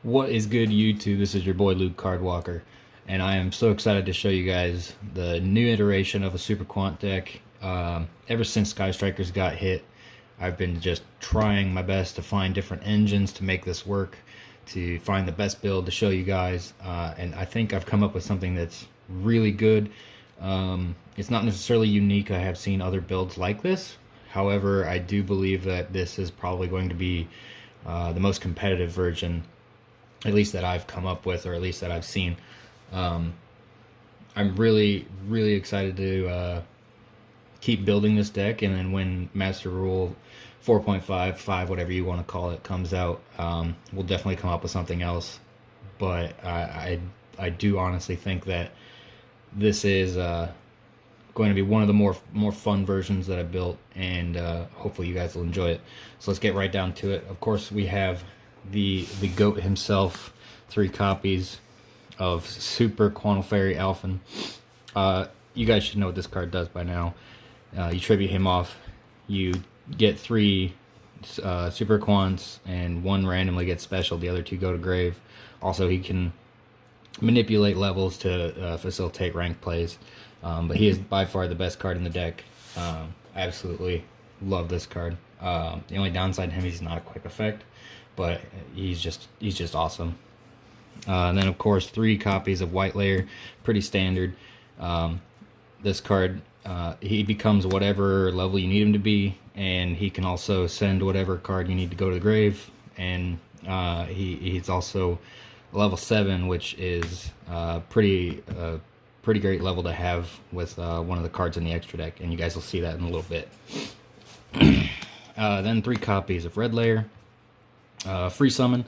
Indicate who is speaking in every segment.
Speaker 1: What is good, YouTube? This is your boy Luke Cardwalker, and I am so excited to show you guys the new iteration of a Super Quant deck. Ever since Sky Strikers got hit, I've been just trying my best to find different engines to make this work, to find the best build to show you guys, and I think I've come up with something that's really good. It's not necessarily unique. I have seen other builds like this. However, I do believe that this is probably going to be the most competitive version, at least that I've come up with, or at least that I've seen. I'm really excited to keep building this deck, and then when Master Rule 4.5, 5, whatever you want to call it, comes out, we'll definitely come up with something else. But I do honestly think that this is going to be one of the more fun versions that I built, and hopefully you guys will enjoy it. So let's get right down to it. Of course, we have the GOAT himself, 3 copies of Super Quantal Fairy Alphen. You guys should know what this card does by now. You tribute him off, you get 3 Super Quants, and 1 randomly gets special, the other 2 go to grave. Also, he can manipulate levels to facilitate rank plays, but he is by far the best card in the deck. I absolutely love this card. The only downside to him, he's not a quick effect, but he's just awesome. And then of course 3 copies of White Layer, pretty standard. This card, he becomes whatever level you need him to be, and he can also send whatever card you need to go to the grave. And he's also level 7, which is pretty great level to have with one of the cards in the extra deck, and you guys will see that in a little bit. Then 3 copies of Red Layer. Free summon.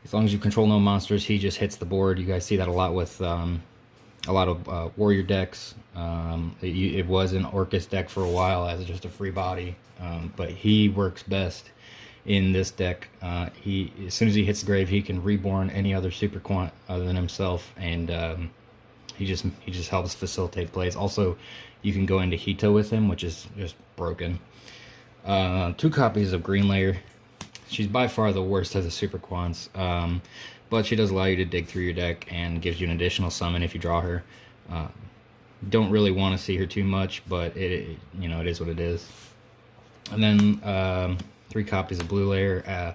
Speaker 1: As long as you control no monsters, he just hits the board. You guys see that a lot with a lot of warrior decks. It was an Orcus deck for a while as just a free body, but he works best in this deck. As soon as he hits the grave, he can reborn any other Super Quant other than himself, and he just helps facilitate plays. Also, you can go into Hito with him, which is just broken. 2 copies of Green Layer. She's by far the worst of the Super Quants, but she does allow you to dig through your deck and gives you an additional summon if you draw her. Don't really want to see her too much, but it is what it is. And then 3 copies of Blue Layer.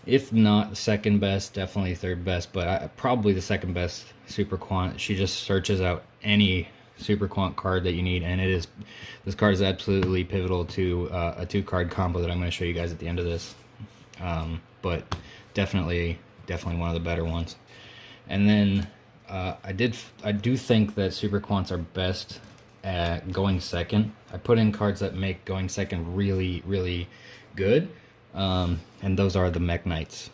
Speaker 1: If not the second best, definitely third best, but probably the second best Super Quant. She just searches out any Super Quant card that you need, and this card is absolutely pivotal to a 2-card combo that I'm going to show you guys at the end of this. But definitely one of the better ones. And then I do think that Super Quants are best at going second. I put in cards that make going second really good, and those are the Mech Knights.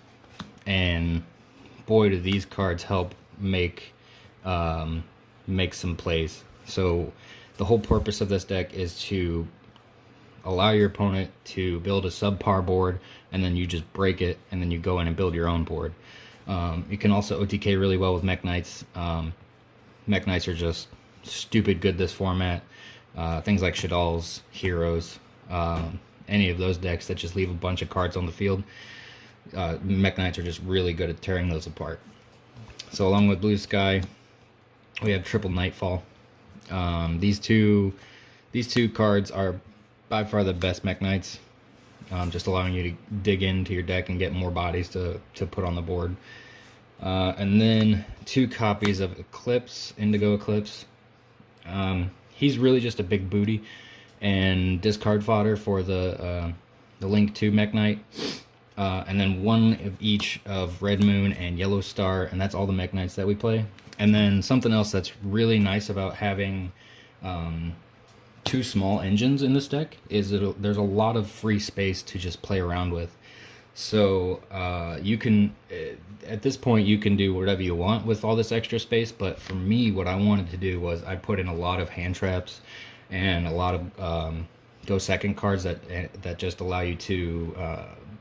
Speaker 1: And boy, do these cards help make some plays. So the whole purpose of this deck is to allow your opponent to build a subpar board, and then you just break it, and then you go in and build your own board. You can also OTK really well with Mech Knights. Mech Knights are just stupid good this format. Things like Shadal's, Heroes, any of those decks that just leave a bunch of cards on the field. Mech Knights are just really good at tearing those apart. So along with Blue Sky, we have Triple Nightfall. These two cards are by far the best Mech Knights, just allowing you to dig into your deck and get more bodies to put on the board. And then 2 copies of Eclipse, Indigo Eclipse. He's really just a big booty and discard fodder for the Link 2 Mech Knight. And then 1 of each of Red Moon and Yellow Star, and that's all the Mech Knights that we play. And then something else that's really nice about having 2 small engines in this deck is there's a lot of free space to just play around with. So you can, at this point, you can do whatever you want with all this extra space, but for me, what I wanted to do was I put in a lot of hand traps and a lot of go second cards that just allow you to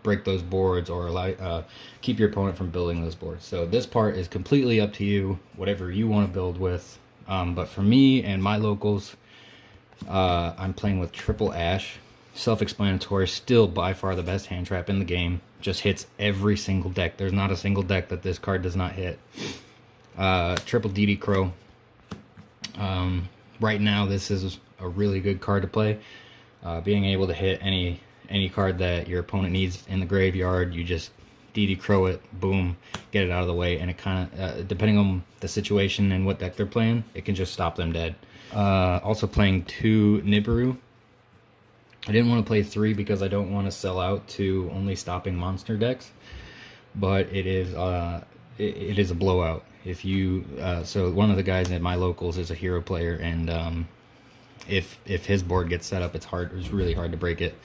Speaker 1: break those boards, or allow keep your opponent from building those boards. So this part is completely up to you, whatever you want to build with. But for me and my locals, I'm playing with Triple Ash. Self-explanatory, still by far the best hand trap in the game. just hits every single deck. There's not a single deck that this card does not hit. Triple DD Crow. Right now, this is a really good card to play. Being able to hit any card that your opponent needs in the graveyard, you just DD Crow it, boom, get it out of the way, and it kind of, depending on the situation and what deck they're playing, it can just stop them dead. Also playing 2 Nibiru. I didn't want to play 3 because I don't want to sell out to only stopping monster decks, but it is a blowout. If you so one of the guys at my locals is a hero player, and if his board gets set up, it's really hard to break it.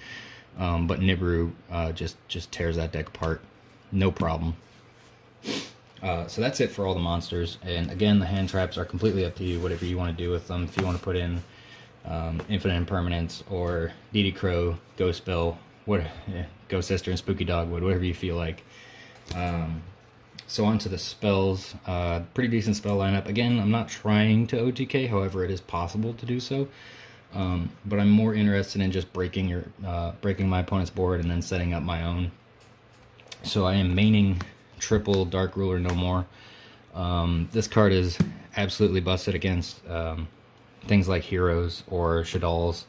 Speaker 1: But Nibiru just tears that deck apart, no problem. So that's it for all the monsters. And again, the hand traps are completely up to you, whatever you want to do with them. If you want to put in Infinite Impermanence or DD Crow, Ghost Spell, Ghost Sister and Spooky Dogwood, whatever you feel like. So on to the spells. Pretty decent spell lineup. Again, I'm not trying to OTK, however it is possible to do so. But I'm more interested in just breaking my opponent's board and then setting up my own. So I am maining triple Dark Ruler No More. This card is absolutely busted against things like heroes or Shaddolls.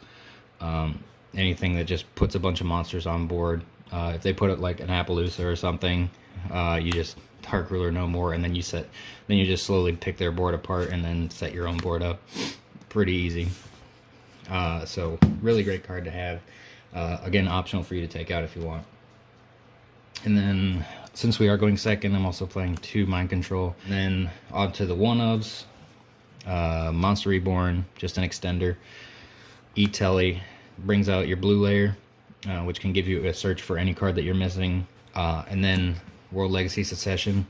Speaker 1: Anything that just puts a bunch of monsters on board. If they put it like an Appaloosa or something, you just Dark Ruler No More, and then you just slowly pick their board apart and then set your own board up. Pretty easy. So really great card to have. Again, optional for you to take out if you want. And then since we are going second, I'm also playing 2 Mind Control. And then on to the 1-ofs. Monster Reborn, just an extender. E-Telly brings out your blue layer, which can give you a search for any card that you're missing. And then World Legacy Succession.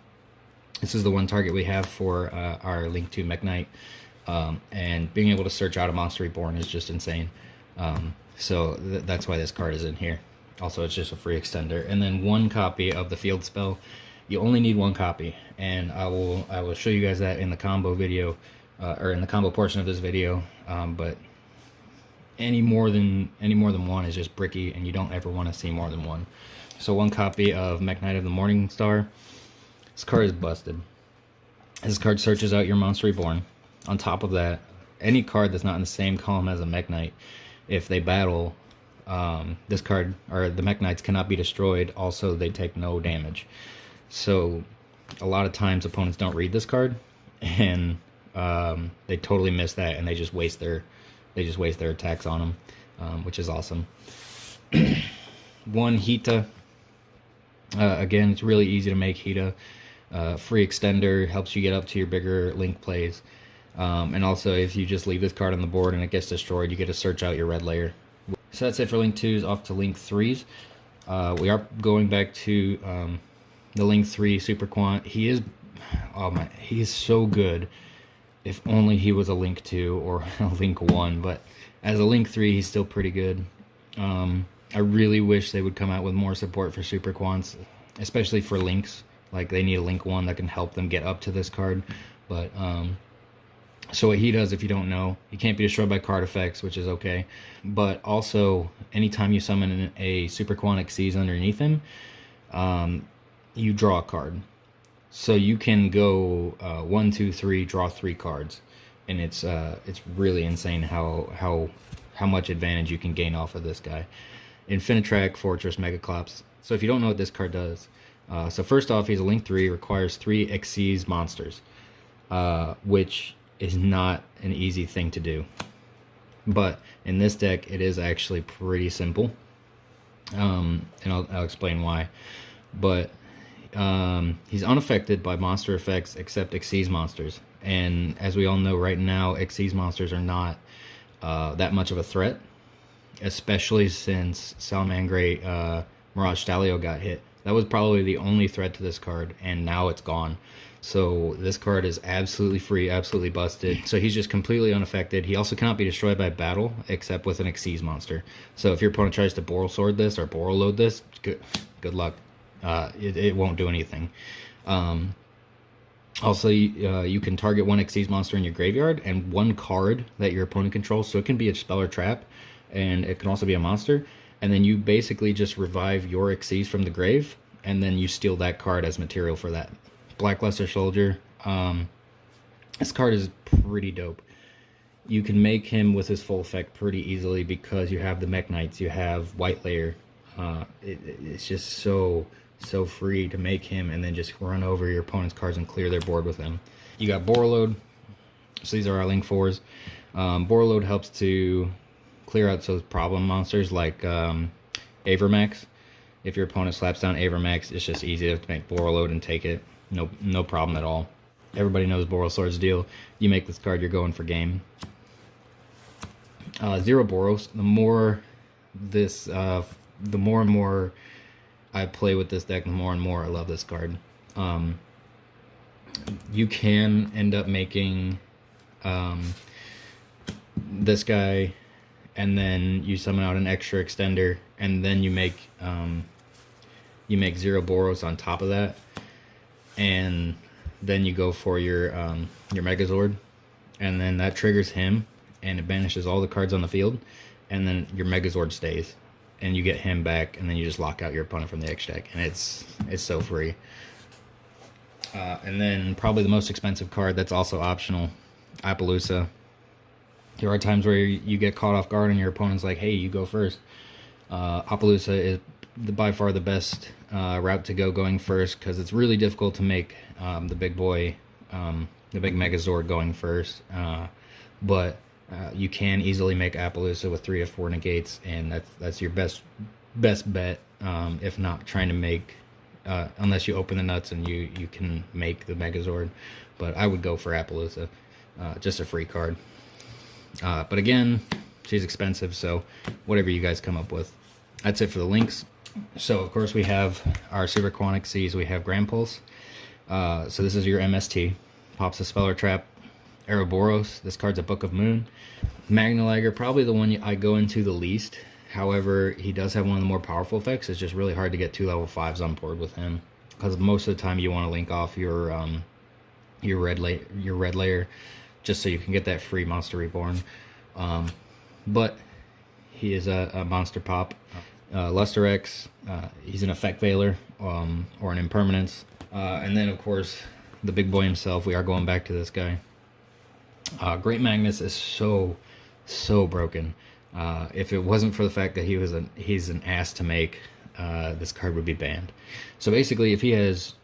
Speaker 1: This is the one target we have for our Link to Mekk-Knight. And being able to search out a Monster Reborn is just insane. So that's why this card is in here. Also, it's just a free extender. And then 1 copy of the field spell. You only need 1 copy, and I will show you guys that in the combo video, or in the combo portion of this video. But any more than 1 is just bricky, and you don't ever want to see more than 1. So 1 copy of Mech Knight of the Morning Star. This card is busted. This card searches out your Monster Reborn. On top of that, any card that's not in the same column as a Mech Knight, if they battle, this card, or the Mech Knights, cannot be destroyed. Also, they take no damage. So a lot of times opponents don't read this card, and they totally miss that, and they just waste their attacks on them, which is awesome. 1 Hita. Again, it's really easy to make Hita. Free extender, helps you get up to your bigger Link plays. And also, if you just leave this card on the board and it gets destroyed, you get to search out your red layer. So that's it for Link 2s. Off to Link 3s. We are going back to the Link 3 Super Quant. He is so good. If only he was a Link 2 or a Link 1, but as a Link 3, he's still pretty good. I really wish they would come out with more support for Super Quants, especially for Links. Like, they need a Link 1 that can help them get up to this card. But so what he does, if you don't know, he can't be destroyed by card effects, which is okay. But also, anytime you summon a Super Quant Xyz underneath him, you draw a card. So you can go 1, 2, 3, draw 3 cards, and it's really insane how much advantage you can gain off of this guy. Infinitrack, Fortress, Megaclops. So if you don't know what this card does, so first off, he's a Link 3, requires 3 Xyz monsters, which is not an easy thing to do. But in this deck, it is actually pretty simple, and I'll explain why. But he's unaffected by monster effects except Xyz monsters, and as we all know right now, Xyz monsters are not that much of a threat, especially since Salamangreat Mirage Stalio got hit. That was probably the only threat to this card, and now it's gone. So this card is absolutely free, absolutely busted. So he's just completely unaffected. He also cannot be destroyed by battle, except with an Xyz monster. So if your opponent tries to Boral Sword this or Boral Load this, good luck. It won't do anything. Also, you can target 1 Xyz monster in your graveyard and 1 card that your opponent controls. So it can be a spell or trap, and it can also be a monster. And then you basically just revive your Xyz from the grave, and then you steal that card as material for that. Blackluster Soldier. This card is pretty dope. You can make him with his full effect pretty easily because you have the Mech Knights, you have White Layer. It's just so free to make him and then just run over your opponent's cards and clear their board with them. You got Borreload. So these are our Link 4s. Borreload helps to clear out those problem monsters like Avermax. If your opponent slaps down Avermax, it's just easy to make Borreload and take it. No problem at all. Everybody knows Borrelsword's deal. You make this card, you're going for game. 0 Boros. The more and more I play with this deck, the more and more I love this card. You can end up making this guy, and then you summon out an extra extender, and then you make 0 Boros on top of that, and then you go for your Megazord, and then that triggers him, and it banishes all the cards on the field, and then your Megazord stays, and you get him back, and then you just lock out your opponent from the X deck, and it's so free. And then probably the most expensive card that's also optional, Appaloosa. There are times where you get caught off guard and your opponent's like, hey, you go first. Appaloosa is by far the best route to go going first, because it's really difficult to make the big boy, the big Megazord going first. But you can easily make Appaloosa with 3 to 4 negates, and that's your best bet. If not trying to make, unless you open the nuts and you can make the Megazord. But I would go for Appaloosa, just a free card. But again, she's expensive, so whatever you guys come up with. That's it for the links. So of course we have our Super Quantic Seas. We have Grand Pulse. So this is your MST. Pops a Speller Trap. Ouroboros. This card's a Book of Moon. Magnalagger, probably the one I go into the least. However, he does have one of the more powerful effects. It's just really hard to get 2 level 5s on board with him, because most of the time you want to link off your red layer, just so you can get that free Monster Reborn. But he is a monster pop. Luster X, he's an Effect Veiler, or an Impermanence. And then, of course, the big boy himself. We are going back to this guy. Great Magnus is so broken. If it wasn't for the fact that he's an ass to make, this card would be banned. So basically, if he has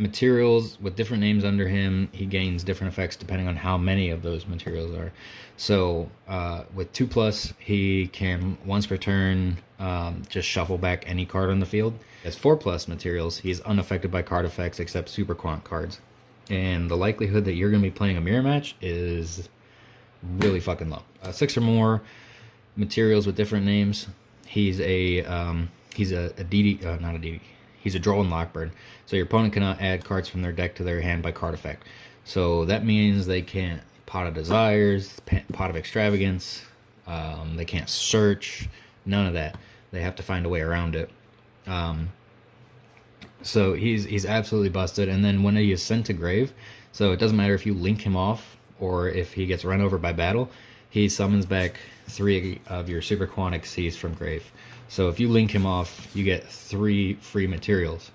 Speaker 1: materials with different names under him, he gains different effects depending on how many of those materials are. So with 2+, he can once per turn just shuffle back any card on the field. As 4+ materials, he's unaffected by card effects except Super Quant cards, and the likelihood that you're going to be playing a mirror match is really fucking low. 6 or more materials with different names. He's a DD, not a DD. He's a Droll and Lockbird. So your opponent cannot add cards from their deck to their hand by card effect. So that means they can't Pot of Desires, Pot of Extravagance. They can't search. None of that. They have to find a way around it. So he's absolutely busted. And then when he is sent to grave, so it doesn't matter if you link him off or if he gets run over by battle, he summons back 3 of your Super Quantic Seas from grave. So if you link him off, you get 3 free materials.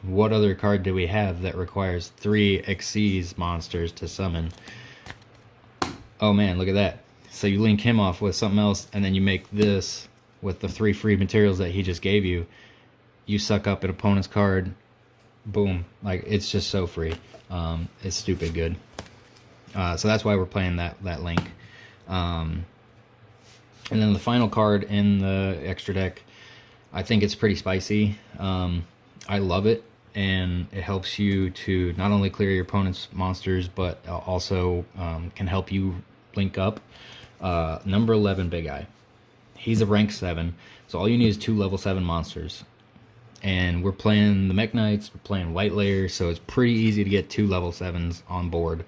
Speaker 1: What other card do we have that requires 3 Xyz monsters to summon? Oh man, look at that. So you link him off with something else, and then you make this with the 3 free materials that he just gave you. You suck up an opponent's card, boom. Like, it's just so free. It's stupid good. So that's why we're playing that link. And then the final card in the extra deck, I think it's pretty spicy. I love it, and it helps you to not only clear your opponent's monsters, but also can help you link up. Number 11, Big Eye. He's a rank 7, so all you need is 2 level 7 monsters. And we're playing the Mech Knights, we're playing White Layer, so it's pretty easy to get 2 level 7s on board.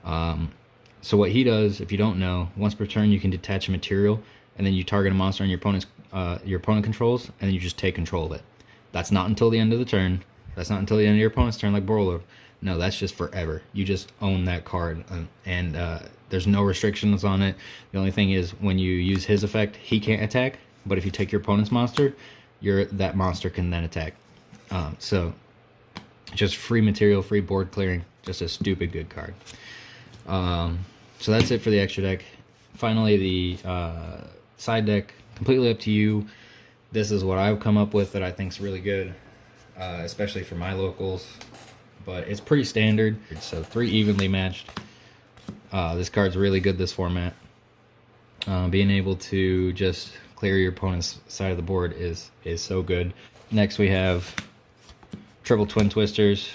Speaker 1: So what he does, if you don't know, once per turn you can detach a material, and then you target a monster on your opponent controls, and then you just take control of it. That's not until the end of the turn. That's not until the end of your opponent's turn, like Borreload. No, that's just forever. You just own that card, and there's no restrictions on it. The only thing is, when you use his effect, he can't attack, but if you take your opponent's monster, that monster can then attack. So just free material, free board clearing, just a stupid good card. So that's it for the extra deck. Finally, the side deck, completely up to you. This is what I've come up with that I think is really good, especially for my locals. But it's pretty standard. So 3 evenly matched. This card's really good this format. Being able to just clear your opponent's side of the board is so good. Next we have triple twin twisters.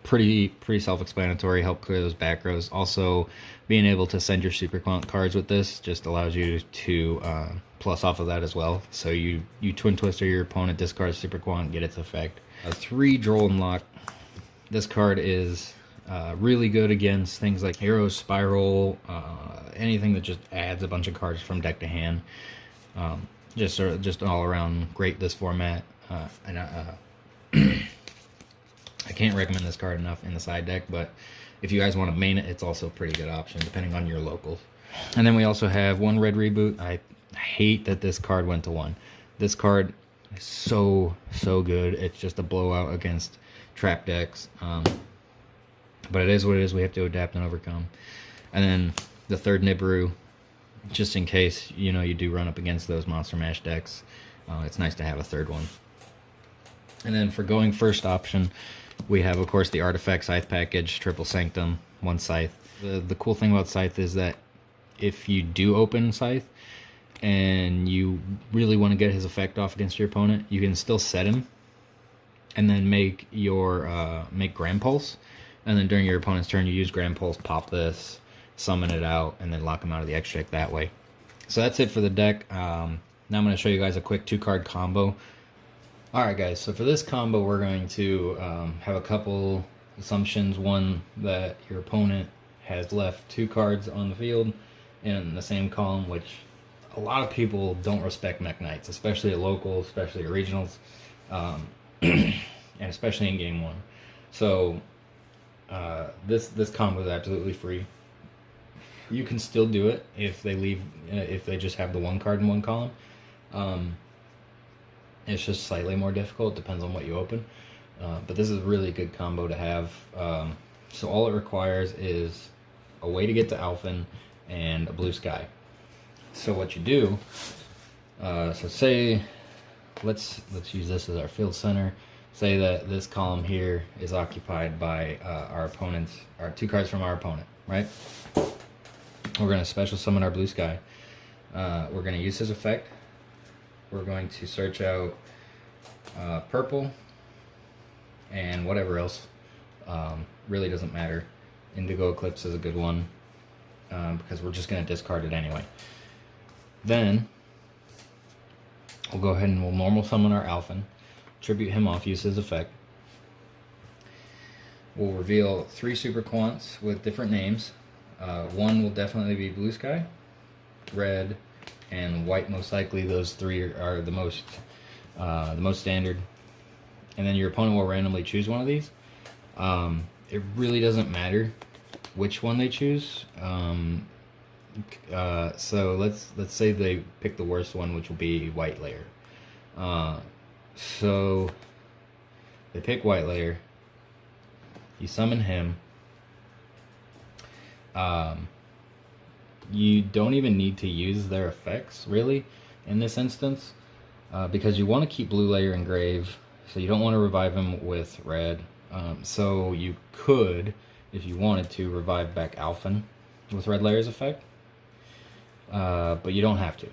Speaker 1: Pretty self-explanatory. Help clear those back rows. Also, being able to send your super quant cards with this just allows you to plus off of that as well. So you twin twister your opponent, discard super quant, get its effect. 3 Droll and Lock. This card is really good against things like Hero Spiral, anything that just adds a bunch of cards from deck to hand. Just all around great this format. And I can't recommend this card enough in the side deck, but if you guys want to main it, it's also a pretty good option depending on your locals. And then we also have 1 Red Reboot. I hate that this card went to 1. This card is so good. It's just a blowout against trap decks. But it is what it is. We have to adapt and overcome. And then the 3rd Nibiru, just in case you do run up against those Monster Mash decks. It's nice to have a 3rd one. And then for going first option, we have, of course, the Artifact Scythe package, Triple Sanctum, 1 Scythe. The cool thing about Scythe is that if you do open Scythe and you really want to get his effect off against your opponent, you can still set him and then make Grand Pulse. And then during your opponent's turn, you use Grand Pulse, pop this, summon it out, and then lock him out of the extra deck that way. So that's it for the deck. Now I'm going to show you guys a quick 2-card combo. Alright guys, so for this combo we're going to have a couple assumptions. One, that your opponent has left 2 cards on the field in the same column, which a lot of people don't respect Mech Knights, especially at locals, especially at regionals, and especially in game 1. So this combo is absolutely free. You can still do it if they just have the 1 card in 1 column. It's just slightly more difficult, depends on what you open. But this is a really good combo to have. So all it requires is a way to get to Alphen and a blue sky. So what you do, so say, let's use this as our field center. Say that this column here is occupied by our 2 cards from our opponent, right? We're going to special summon our blue sky. We're going to use his effect. We're going to search out purple and whatever else. Really doesn't matter. Indigo Eclipse is a good one because we're just going to discard it anyway. Then we'll go ahead and we'll normal summon our Alphen, tribute him off, use his effect. We'll reveal 3 super quants with different names. 1 will definitely be blue sky, red, and white. Most likely those 3 are the most standard. And then your opponent will randomly choose one of these. It really doesn't matter which one they choose. So let's say they pick the worst one, which will be white layer. So they pick white layer. You summon him. You don't even need to use their effects, really, in this instance, because you want to keep blue layer engraved, so you don't want to revive him with red. So you could, if you wanted to, revive back Alphen with red layer's effect, but you don't have to.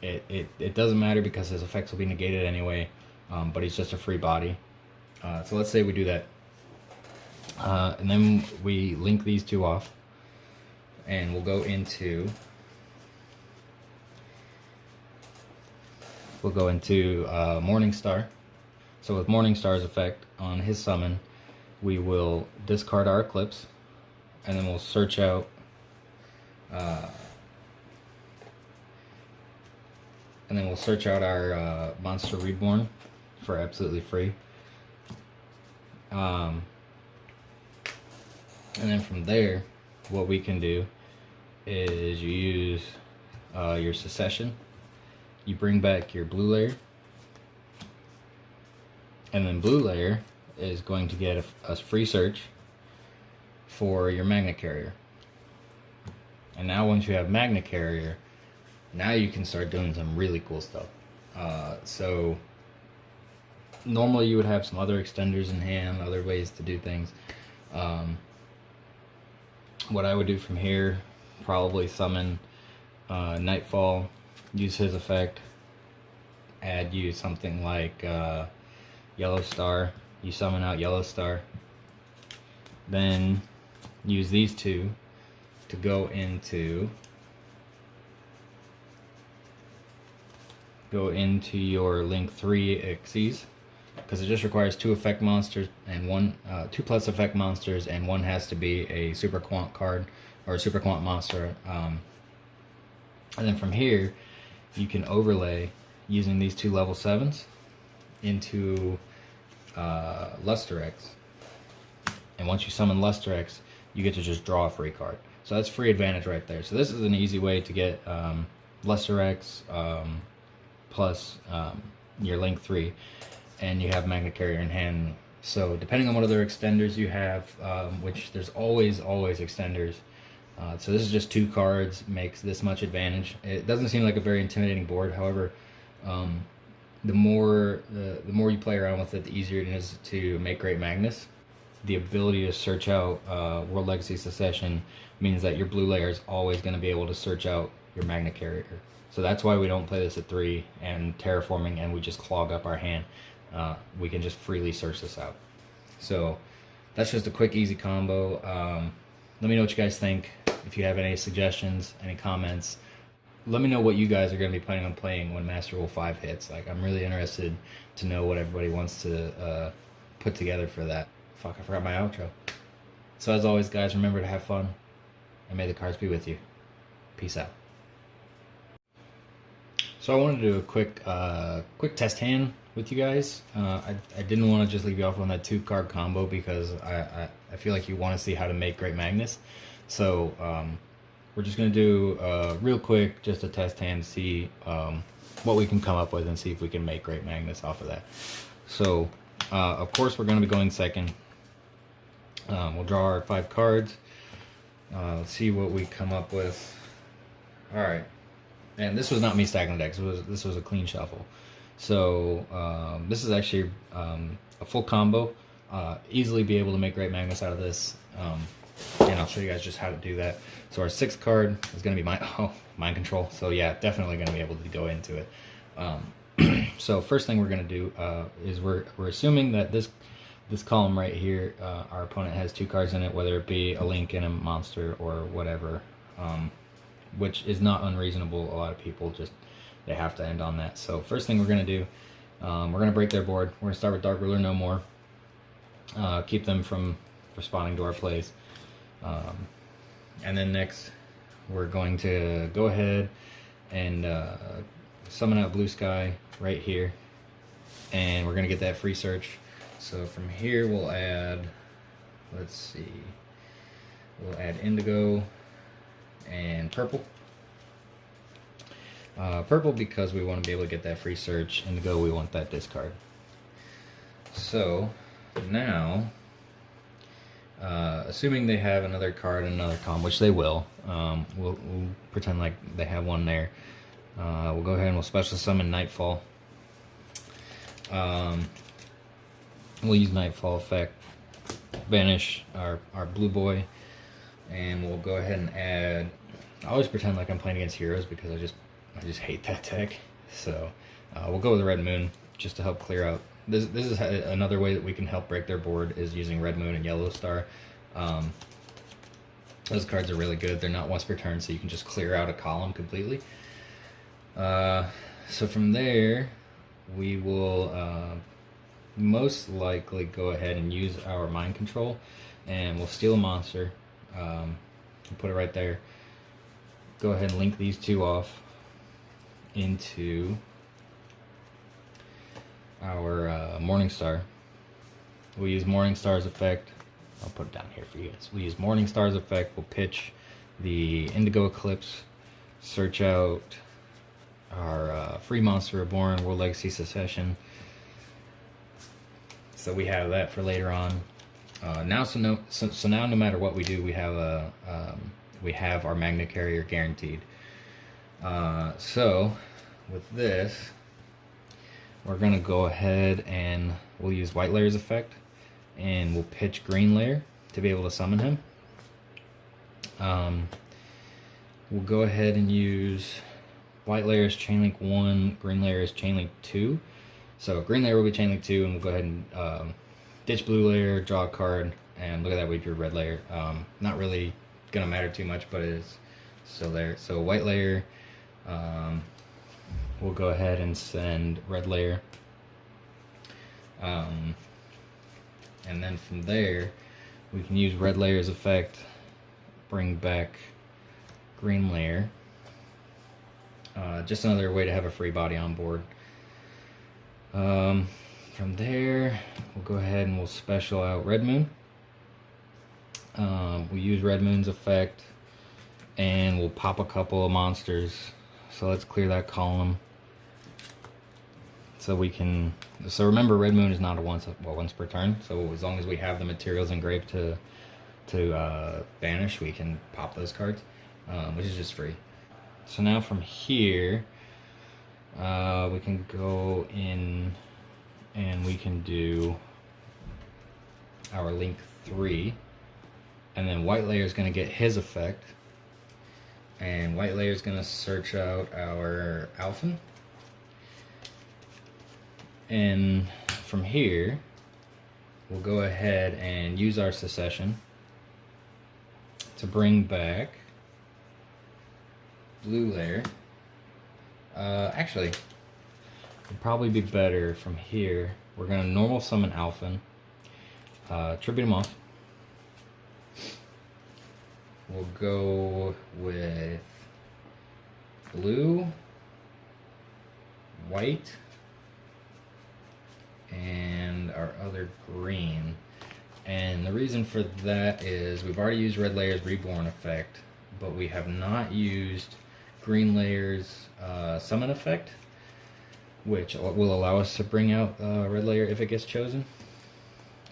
Speaker 1: It doesn't matter because his effects will be negated anyway, but he's just a free body. So let's say we do that, and then we link these 2 off. And we'll go into Morningstar. So with Morningstar's effect on his summon, we will discard our Eclipse, and then we'll search out our Monster Reborn for absolutely free. And then from there, what we can do is you use your Secession, you bring back your blue layer, And then blue layer is going to get a free search for your magnet carrier. And now once you have magnet carrier, now you can start doing some really cool stuff. So normally you would have some other extenders in hand, other ways to do things. What I would do from here, probably summon Nightfall, use his effect, add you something like Yellow Star, you summon out Yellow Star, then use these two to go into your Link 3 Xyz, because it just requires 2 effect monsters and 2 plus effect monsters, and 1 has to be a Super Quant card or a Super Quant monster. And then from here, you can overlay using these 2 level 7s into Luster X. And once you summon Luster X, you get to just draw a free card. So that's free advantage right there. So this is an easy way to get Luster X plus your Link 3, and you have Magnet Carrier in hand. So depending on what other extenders you have, which there's always extenders. So this is just 2 cards, makes this much advantage. It doesn't seem like a very intimidating board. However, the more you play around with it, the easier it is to make great Magnus. The ability to search out World Legacy Succession means that your blue layer is always going to be able to search out your Magnet Carrier. So that's why we don't play this at 3 and terraforming and we just clog up our hand. We can just freely search this out. So that's just a quick, easy combo. Let me know what you guys think. If you have any suggestions, any comments, let me know what you guys are going to be planning on playing when Master Rule 5 hits. Like, I'm really interested to know what everybody wants to put together for that. Fuck, I forgot my outro. So as always, guys, remember to have fun, and may the cards be with you. Peace out. So I wanted to do a quick test hand with you guys. I didn't want to just leave you off on that 2-card combo because I feel like you want to see how to make great Magnus. So we're just going to do real quick, just a test hand to see what we can come up with and see if we can make great Magnus off of that. So of course we're going to be going second. We'll draw our 5 cards. Let's see what we come up with. Alright. And this was not me stacking the decks. This was a clean shuffle. So this is actually a full combo. Easily be able to make great Magnus out of this. And I'll show you guys just how to do that. So our 6th card is going to be Mind Control. So yeah, definitely going to be able to go into it. So first thing we're going to do is we're assuming that this column right here, our opponent has 2 cards in it, whether it be a Link and a monster or whatever, which is not unreasonable. A lot of people just, they have to end on that. So first thing we're going to do, we're going to break their board. We're going to start with Dark Ruler No More. Keep them from responding to our plays. And then next, we're going to go ahead and summon out Blue Sky right here. And we're going to get that free search. So from here, we'll add, let's see, we'll add Indigo and Purple. Purple because we want to be able to get that free search. Indigo, we want that discard. So now, assuming they have another card in another column, which they will, we'll pretend like they have one there. We'll go ahead and we'll special summon Nightfall. We'll use Nightfall effect, banish our blue boy, and we'll go ahead and add. I always pretend like I'm playing against heroes because I just hate that deck. So we'll go with the Red Moon just to help clear out. This is another way that we can help break their board, is using Red Moon and Yellow Star. Those cards are really good. They're not once per turn, so you can just clear out a column completely. So from there, we will most likely go ahead and use our Mind Control, and we'll steal a monster, and put it right there. Go ahead and link these 2 off into our Morningstar. We'll use Morningstar's effect. I'll put it down here for you guys. We'll use Morningstar's effect. We'll pitch the Indigo Eclipse, search out our free monster reborn, World Legacy Succession, So we have that for later on. So now no matter what we do, we have our magnet carrier guaranteed. So with this, we're gonna go ahead and we'll use white layer's effect, and we'll pitch green layer to be able to summon him. We'll go ahead and use white layer is chain link 1, green layer is chain link 2. So green layer will be chain link 2, and we'll go ahead and ditch blue layer, draw a card, and look at that, we drew red layer. Not really gonna matter too much, but it is still there. So white layer, we'll go ahead and send red layer. And then from there, we can use red layer's effect, bring back green layer. Just another way to have a free body on board. From there, we'll go ahead and we'll special out Red Moon. We'll use Red Moon's effect, and we'll pop a couple of monsters. So let's clear that column. So remember, Red Moon is not a once per turn. So as long as we have the materials engraved to banish, we can pop those cards, which is just free. So now from here, we can go in and we can do our link 3, and then white layer is going to get his effect, and white layer is going to search out our Alphen, and from here we'll go ahead and use our secession to bring back blue layer. Actually, it'd probably be better from here. We're gonna normal summon Alphen, tribute him off. We'll go with blue, white, and our other green. And the reason for that is we've already used red layer's reborn effect, but we have not used green layer's summon effect, which will allow us to bring out red layer if it gets chosen.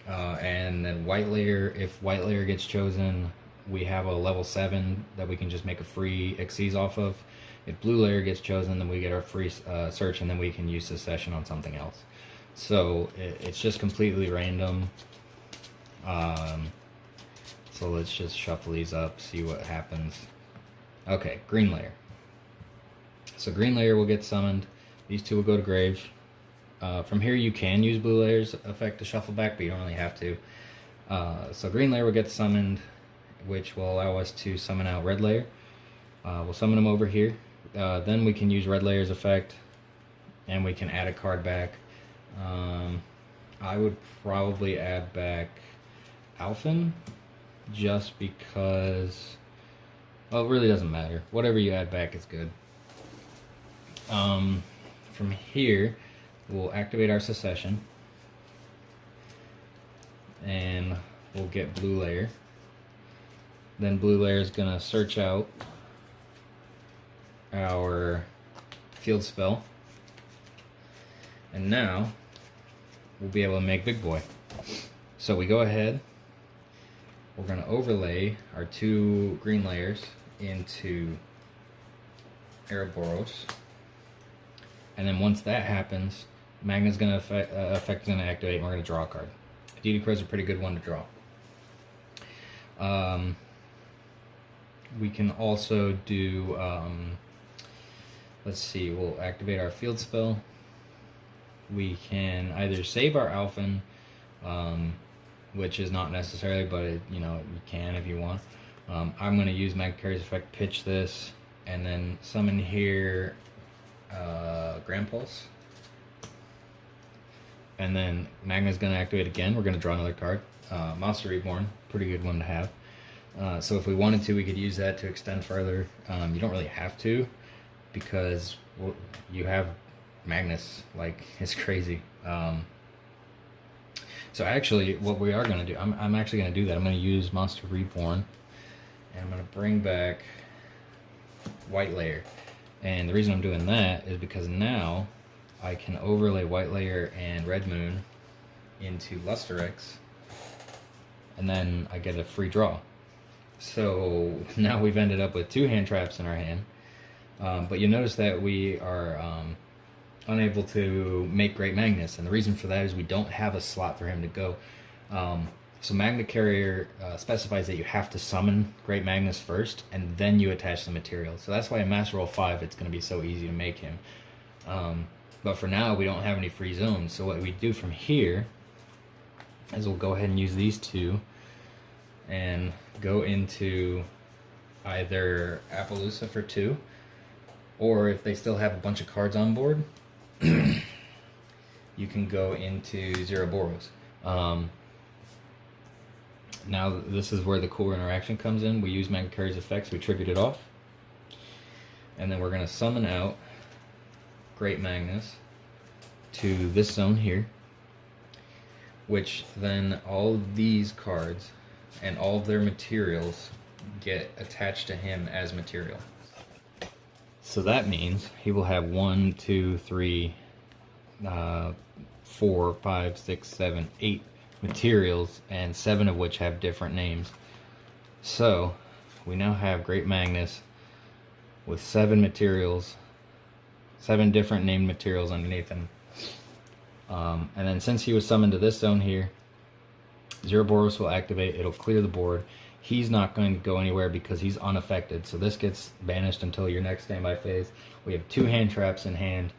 Speaker 1: And then white layer, if white layer gets chosen, we have a level 7 that we can just make a free Xyz off of. If blue layer gets chosen, then we get our free search, and then we can use secession on something else. So it's just completely random. So let's just shuffle these up, see what happens. Okay, green layer. So green layer will get summoned. These two will go to grave. From here you can use blue layer's effect to shuffle back, but you don't really have to. So green layer will get summoned, which will allow us to summon out red layer. We'll summon him over here. Then we can use red layer's effect, and we can add a card back. I would probably add back Alphen, just because, well, it really doesn't matter. Whatever you add back is good. From here, we'll activate our secession, and we'll get blue layer. Then blue layer is gonna search out our field spell, and now we'll be able to make big boy. So we go ahead, we're gonna overlay our 2 green layers into Ouroboros, and then once that happens, Magnus gonna effect is gonna activate, and we're gonna draw a card. Deity Crow's a pretty good one to draw. We can also do, let's see, we'll activate our field spell. We can either save our Alphen, which is not necessary, but you can if you want. I'm going to use Mech Knight's effect, pitch this, and then summon here Grand Pulse. And then Magnus is going to activate again. We're going to draw another card. Monster Reborn, pretty good one to have. So if we wanted to, we could use that to extend further. You don't really have to, because you have Magnus, like, it's crazy. So actually, what we are going to do, I'm actually going to do that. I'm going to use Monster Reborn, and I'm going to bring back white layer. And the reason I'm doing that is because now I can overlay white layer and red moon into Luster-X, and then I get a free draw. So now we've ended up with 2 hand traps in our hand, but you notice that we are unable to make Great Magnus, and the reason for that is we don't have a slot for him to go. So Magna Carrier specifies that you have to summon Great Magnus first, and then you attach the material. So that's why in Master Roll 5 it's going to be so easy to make him. But for now we don't have any free zones, so what we do from here is we'll go ahead and use these 2 and go into either Appaloosa for 2, or if they still have a bunch of cards on board, you can go into Zeroboros. Now this is where the cool interaction comes in. We use Magna Carrier's effects, we tribute it off, and then we're going to summon out Great Magnus to this zone here, which then all of these cards and all of their materials get attached to him as material. So that means he will have 1, 2, 3, 4, 5, 6, 7, 8 materials, and 7 of which have different names. So we now have Great Magnus with 7 materials, 7 different named materials underneath him. And then since he was summoned to this zone here, Zeroboros will activate, it'll clear the board. He's not going to go anywhere because he's unaffected, so this gets banished until your next standby phase. We have 2 hand traps in hand,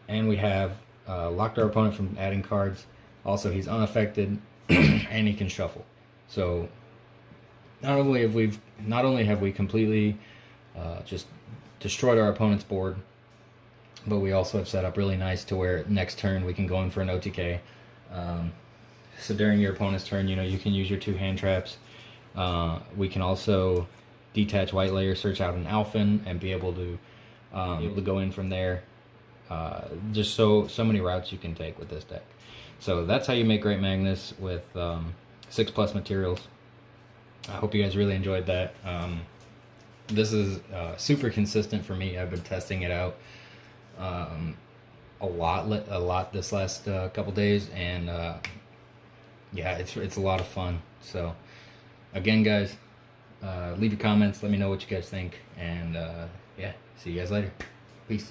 Speaker 1: and we have locked our opponent from adding cards. Also, he's unaffected, and he can shuffle. So not only have we completely just destroyed our opponent's board, but we also have set up really nice to where next turn we can go in for an OTK. So during your opponent's turn, you can use your 2 hand traps. We can also detach White Layer, search out an Alphen, and be able to go in from there. Just so many routes you can take with this deck. So that's how you make Great Magnus with 6+ materials. I hope you guys really enjoyed that. This is super consistent for me. I've been testing it out a lot this last couple days, and yeah, it's a lot of fun. So again, guys, leave your comments, let me know what you guys think, and yeah, see you guys later. Peace.